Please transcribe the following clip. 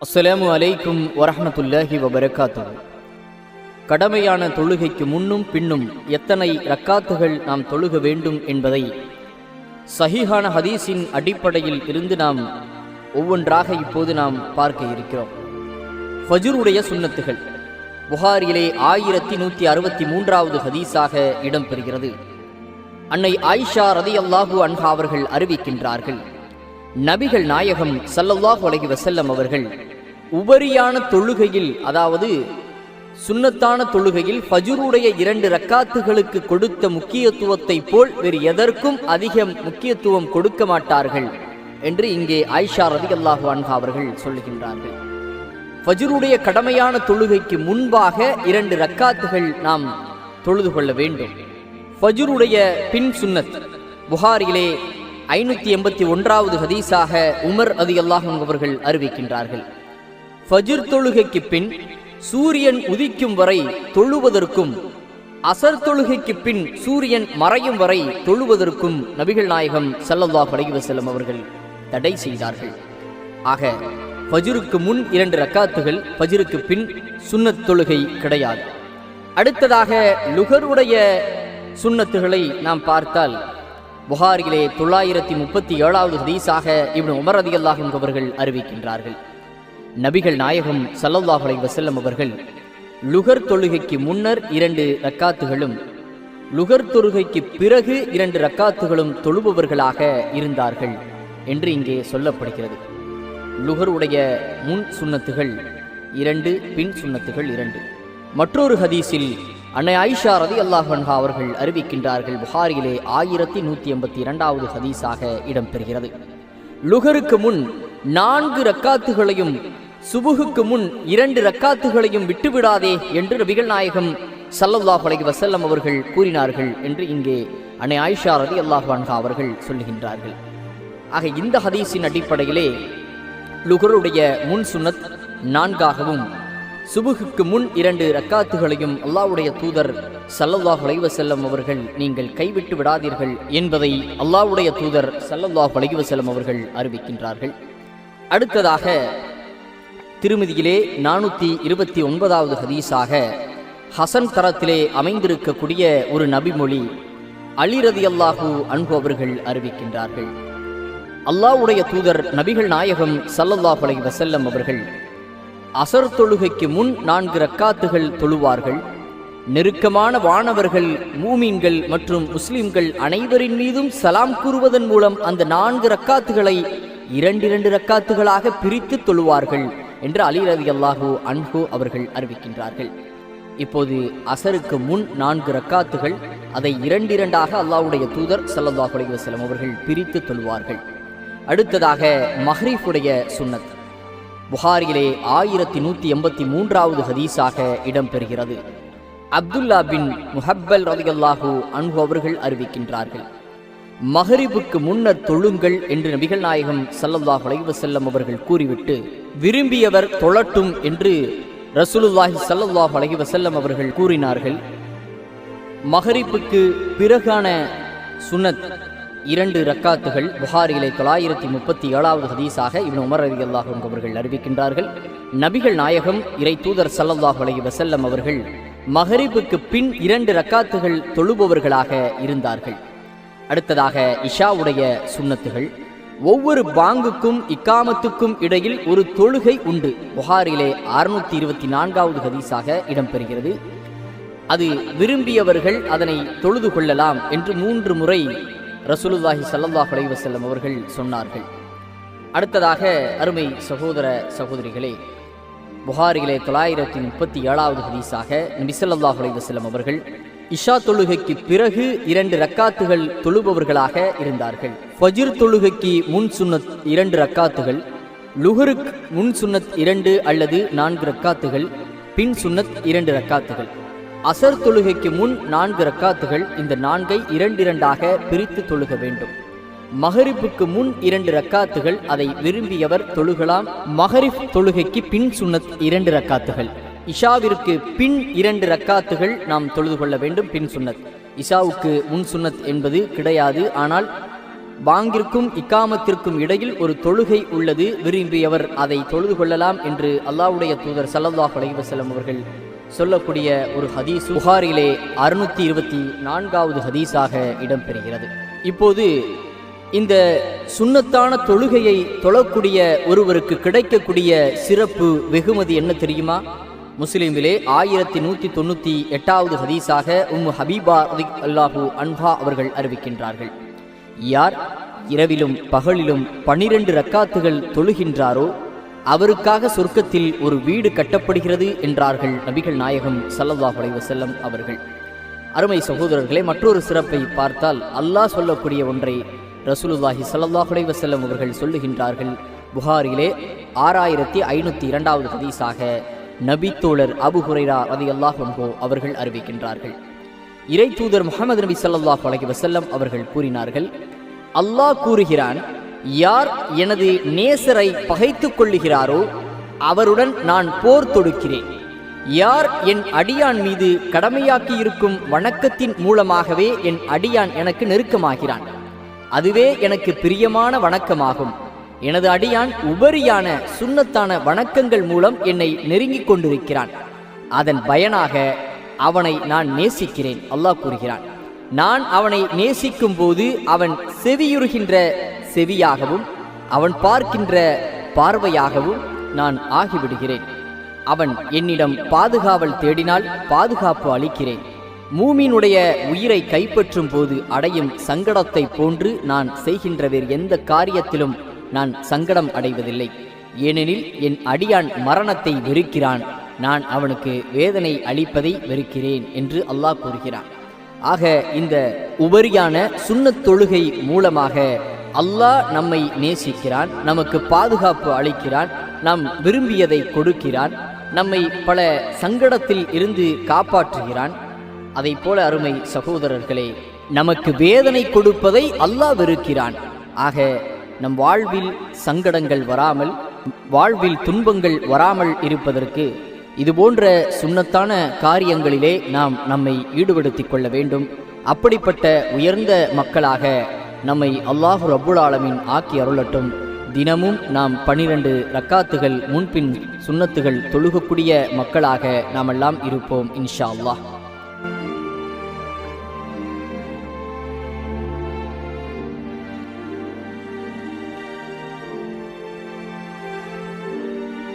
அஸ்ஸலாமு அலைக்கும் வரஹ்மத்துல்லாஹி வபரகாத்துஹு. கடமையான தொழுகைக்கு முன்னும் பின்னும் எத்தனை ரக்காத்துகள் நாம் தொழுக வேண்டும் என்பதை சஹீஹான ஹதீஸின் அடிப்படையில் இருந்து நாம் ஒவ்வொன்றாக இப்போது நாம் பார்க்க இருக்கிறோம். ஃபஜ்ருடைய சுன்னத்துகள் புகாரியிலே 1163வது ஹதீஸாக இடம்பெறுகிறது. அன்னை ஆயிஷா ரலியல்லாஹு அன்ஹா அவர்கள் அறிவிக்கின்றார்கள், நபிகள் நாயகம் ஸல்லல்லாஹு அலைஹி வஸல்லம் அவர்கள் உபரியான தொழுகையில், அதாவது சுன்னத்தான தொழுகையில் ஃபஜ்ருடைய 2 ரக்காத்துகளுக்கு கொடுத்த முக்கியத்துவத்தை போல் வேறு எதற்கும் அதிக முக்கியத்துவம் கொடுக்க மாட்டார்கள் என்று இங்கே ஆயிஷா ரலியல்லாஹு அன்ஹா அவர்கள் சொல்லுகின்றார்கள். ஃபஜ்ருடைய கடமையான தொழுகைக்கு முன்பாக 2 ரக்காத்துகள் நாம் தொழுது கொள்ள வேண்டும். ஃபஜ்ருடைய பின் சுன்னத் புகாரியிலே 581வது ஹதீஸாக உமர் ரலியல்லாஹு அன்ஹு அவர்கள் அறிவிக்கின்றார்கள், ஃபஜ்ர் தொழுகைக்கு பின் சூரியன் உதிக்கும் வரை தொழுவதற்கும் அசர் தொழுகைக்கு பின் சூரியன் மறையும் வரை தொழுவதற்கும் நபிகள் நாயகம் ஸல்லல்லாஹு அலைஹி வஸல்லம் அவர்கள் தடை செய்தார்கள். ஆக ஃபஜ்ருக்கு முன் 2 ரக்காத்துகள், ஃபஜ்ருக்கு பின் சுன்னத் தொழுகை கிடையாது. அடுத்ததாக லுஹருடைய சுன்னத்துகளை நாம் பார்த்தால் புகாரியிலே 937வது ஹதீஸாக இப்னு உமர் ரலியல்லாஹு அன்ஹு அவர்கள் அறிவிக்கின்றார்கள், நபிகள் நாயகம் ஸல்லல்லாஹு அலைஹி வஸல்லம் அவர்கள் லுஹர் தொழுகைக்கு முன்னர் 2 ரக்காத்துகளும் லுஹர் தொழுகைக்கு பிறகு 2 ரக்காத்துகளும் தொழுபவர்களாக இருந்தார்கள் என்று இங்கே சொல்லப்படுகிறது. லுஹருடைய முன் சுன்னத்துகள் 2, பின் சுன்னத்துகள் 2. மற்றொரு ஹதீஸில் அன்னை ஆயிஷா ரலியல்லாஹு அன்ஹா அவர்கள் அறிவிக்கின்றார்கள், புகாரியிலே 1182வது ஹதீஸாக இடம்பெறுகிறது, லுஹருக்கு முன் 4 ரக்காத்துகளையும் சுபுகுக்கு முன் 2 ரக்காத்துகளையும் விட்டுவிடாதே என்று நபிகள் நாயகம் ஸல்லல்லாஹு அலைஹி வஸல்லம் அவர்கள் கூறினார்கள் என்று இங்கே அன்னை ஆயிஷா ரலியல்லாஹு அன்ஹா அவர்கள் சொல்லுகின்றார்கள். ஆக இந்த ஹதீஸின் அடிப்படையிலே லுஹருடைய முன் சுன்னத் 4ஆகவும் சுபுகுக்கு முன் 2 ரக்காத்துகளையும் அல்லாஹ்வுடைய தூதர் ஸல்லல்லாஹு அலைஹி வஸல்லம் அவர்கள் நீங்கள் கைவிட்டு விடாதீர்கள் என்பதை அல்லாஹ்வுடைய தூதர் ஸல்லல்லாஹு அலைஹி வஸல்லம் அவர்கள் அறிவிக்கின்றார்கள். அடுத்ததாக திருமதியிலே 429வது ஹதீஸாக ஹசன் தரத்திலே அமைந்திருக்கக்கூடிய ஒரு நபிமொழி அலி ரலியல்லாஹு அன்ஹு அவர்கள் அறிவிக்கின்றார்கள், அல்லாஹ்வுடைய தூதர் நபிகள் நாயகம் ஸல்லல்லாஹு அலைஹி வஸல்லம் அவர்கள் அசர் தொழுகைக்கு முன் 4 ரக்காத்துகள் தொழுவார்கள். நெருக்கமான வானவர்கள், மூமீன்கள் மற்றும் முஸ்லிம்கள் அனைவரின் மீதும் சலாம் கூறுவதன் மூலம் அந்த 4 ரக்காத்துகளை 2 ரக்காத்துகளாக பிரித்து தொழுவார்கள் என்று அலி ரலியல்லாஹு அன்ஹு அவர்கள் அறிவிக்கின்றார்கள். இப்போது அசருக்கு முன் 4 ரக்காத்துகள், அதை 2 அல்லாஹ்வுடைய தூதர் ஸல்லல்லாஹு அலைஹி வஸல்லம் அவர்கள் பிரித்து தொழுவார்கள். அடுத்ததாக மஹ்ரிஃபுடைய சுன்னத் புகாரியிலே 1183வது ஹதீஸாக இடம்பெறுகிறது. அப்துல்லா பின் முஹப்பல் ரலியல்லாஹு அன்ஹு அவர்கள் அறிவிக்கின்றார்கள், மஹரிபுக்கு முன்னர் தொழுங்கள் என்று நபிகள் நாயகம் ஸல்லல்லாஹு அலைஹி வஸல்லம் அவர்கள் கூறிவிட்டு விரும்பியவர் தொழட்டும் என்று ரசூலுல்லாஹி ஸல்லல்லாஹு அலைஹி வஸல்லம் அவர்கள் கூறினார்கள். மஹரிபுக்கு பிறகான சுன்னத் 2 ரக்காத்துகள் புகாரியிலே 937வது ஹதீஸாக இப்னு உமர் ரலியல்லாஹு அன்ஹு அவர்கள் அறிவிக்கின்றார்கள், நபிகள் நாயகம் இறை தூதர் ஸல்லல்லாஹு அலைஹி வஸல்லம் அவர்கள் மஹரிபுக்கு பின் 2 ரக்காத்துகள் தொழுபவர்களாக இருந்தார்கள். அடுத்ததாக இஷாவுடைய சுன்னத்துகள், ஒவ்வொரு பாங்குக்கும் இக்காமத்துக்கும் இடையில் ஒரு தொழுகை உண்டு. புகாரிலே 624வது ஹதீஸாக இடம்பெறுகிறது. அது விரும்பியவர்கள் அதனை தொழுது கொள்ளலாம் என்று 3 முறை ரசூலுல்லாஹி ஸல்லல்லாஹு அலைஹி வஸல்லம் அவர்கள் சொன்னார்கள். அடுத்ததாக அருமை சகோதர சகோதரிகளே, புகாரியிலே 937வது ஹதீஸாக நபி ஸல்லல்லாஹு அலைஹி வஸல்லம் அவர்கள் இஷா தொழுகைக்கு பிறகு 2 ரக்காத்துகள் தொழுபவர்களாக இருந்தார்கள். ஃபஜ்ர் தொழுகைக்கு முன் சுன்னத் 2 ரக்காத்துகள், லுஹருக்கு முன் சுன்னத் 2 அல்லது 4 ரக்காத்துகள், பின் சுன்னத் 2 ரக்காத்துகள், அசர் தொழுகைக்கு முன் 4 ரக்காத்துகள். இந்த 4ஐ 2 பிரித்து தொழுக வேண்டும். மஹரிபுக்கு முன் 2 ரக்காத்துகள், அதை விரும்பியவர் தொழுகலாம். மஹரிப் தொழுகைக்கு பின் சுன்னத் 2 ரக்காத்துகள். இஷாவிற்கு பின் 2 ரக்காத்துகள் நாம் தொழுது கொள்ள வேண்டும், பின் சுன்னத். இஷாவுக்கு முன் சுன்னத் என்பது கிடையாது. ஆனால் பாங்கிற்கும் இக்காமத்திற்கும் இடையில் ஒரு தொழுகை உள்ளது, விரும்பியவர் அதை தொழுது கொள்ளலாம் என்று அல்லாஹ்வுடைய தூதர் ஸல்லல்லாஹு அலைஹி வஸல்லம் அவர்கள் சொல்லக்கூடிய ஒரு ஹதீஸ் புகாரிலே 624வது ஹதீஸாக இடம்பெறுகிறது. இப்போது இந்த சுன்னத்தான தொழுகையை தொழக்கூடிய ஒருவருக்கு கிடைக்கக்கூடிய சிறப்பு வெகுமதி என்ன தெரியுமா? முஸ்லிமிலே 1198வது ஹதீஸாக உம்மு ஹபீபா ரலியல்லாஹு அன்ஹா அவர்கள் அறிவிக்கின்றார்கள், யார் இரவிலும் பகலிலும் 12 ரக்காத்துகள் தொழுகின்றாரோ அவருக்காக சொர்க்கத்தில் ஒரு வீடு கட்டப்படுகிறது என்றார்கள் நபிகள் நாயகம் ஸல்லல்லாஹு அலைஹி வஸல்லம் அவர்கள். அருமை சகோதரர்களே, மற்றொரு சிறப்பை பார்த்தால் அல்லாஹ் சொல்லக்கூடிய ஒன்றை ரசூலுல்லாஹி ஸல்லல்லாஹு அலைஹி வஸல்லம் அவர்கள் சொல்லுகின்றார்கள். புகாரிலே 6502வது ஹதீஸாக நபி தோழர் அபு ஹுரைரா ரலியல்லாஹு அன்ஹு அவர்கள் அறிவிக்கின்றார்கள், இறை தூதர் முஹம்மது நபி ஸல்லல்லாஹு அலைஹி வஸல்லம் அவர்கள் கூறினார்கள், அல்லாஹ் கூறுகிறான், யார் எனது நேசரை பகைத்துக் கொள்ளுகிறாரோ அவருடன் நான் போர் தொடுக்கிறேன். யார் என் அடியான் மீது கடமையாக்கி இருக்கும் வணக்கத்தின் மூலமாகவே என் அடியான் எனக்கு நெருக்கமாகிறான், அதுவே எனக்கு பிரியமான வணக்கமாகும். எனது அடியான் உபரியான சுன்னத்தான வணக்கங்கள் மூலம் என்னை நெருங்கிக் கொண்டிருக்கிறான், அதன் பயனாக அவனை நான் நேசிக்கிறேன். அல்லாஹ் கூறுகிறான், நான் அவனை நேசிக்கும் போது அவன் செவியுறுகின்ற செவியாகவும் அவன் பார்க்கின்ற பார்வையாகவும் நான் ஆகிவிடுகிறேன். அவன் என்னிடம் பாதுகாவல் தேடினால் பாதுகாப்பு அளிக்கிறேன். மூமினுடைய உயிரை கைப்பற்றும் போது அடையும் சங்கடத்தை போன்று நான் செய்கின்ற வேறு எந்த காரியத்திலும் நான் சங்கடம் அடைவதில்லை. ஏனெனில் என் அடியான் மரணத்தை வெறுக்கிறான், நான் அவனுக்கு வேதனை அளிப்பதை வெறுக்கிறேன் என்று அல்லாஹ் கூறுகிறான். ஆக இந்த உபரியான சுன்னத் தொழுகை மூலமாக அல்லாஹ் நம்மை நேசிக்கிறான், நமக்கு பாதுகாப்பு அளிக்கிறான், நாம் விரும்பியதை கொடுக்கிறான், நம்மை பல சங்கடத்தில் இருந்து காப்பாற்றுகிறான். அதை போல அருமை சகோதரர்களே, நமக்கு வேதனை கொடுப்பதை அல்லாஹ் வெறுக்கிறான். ஆக நம் வாழ்வில் சங்கடங்கள் வராமல், வாழ்வில் துன்பங்கள் வராமல் இருப்பதற்கு இதுபோன்ற சுன்னத்தான காரியங்களிலே நாம் நம்மை ஈடுபடுத்திக் கொள்ள வேண்டும். அப்படிப்பட்ட உயர்ந்த மக்களாக நம்மை அல்லாஹு ரப்புல் ஆலமீன் ஆக்கி அருளட்டும். தினமும் நாம் 12 ரக்காத்துகள் முன்பின் சுன்னத்துகள் தொழுகக்கூடிய மக்களாக நாமெல்லாம் இருப்போம் இன்ஷா அல்லாஹ்.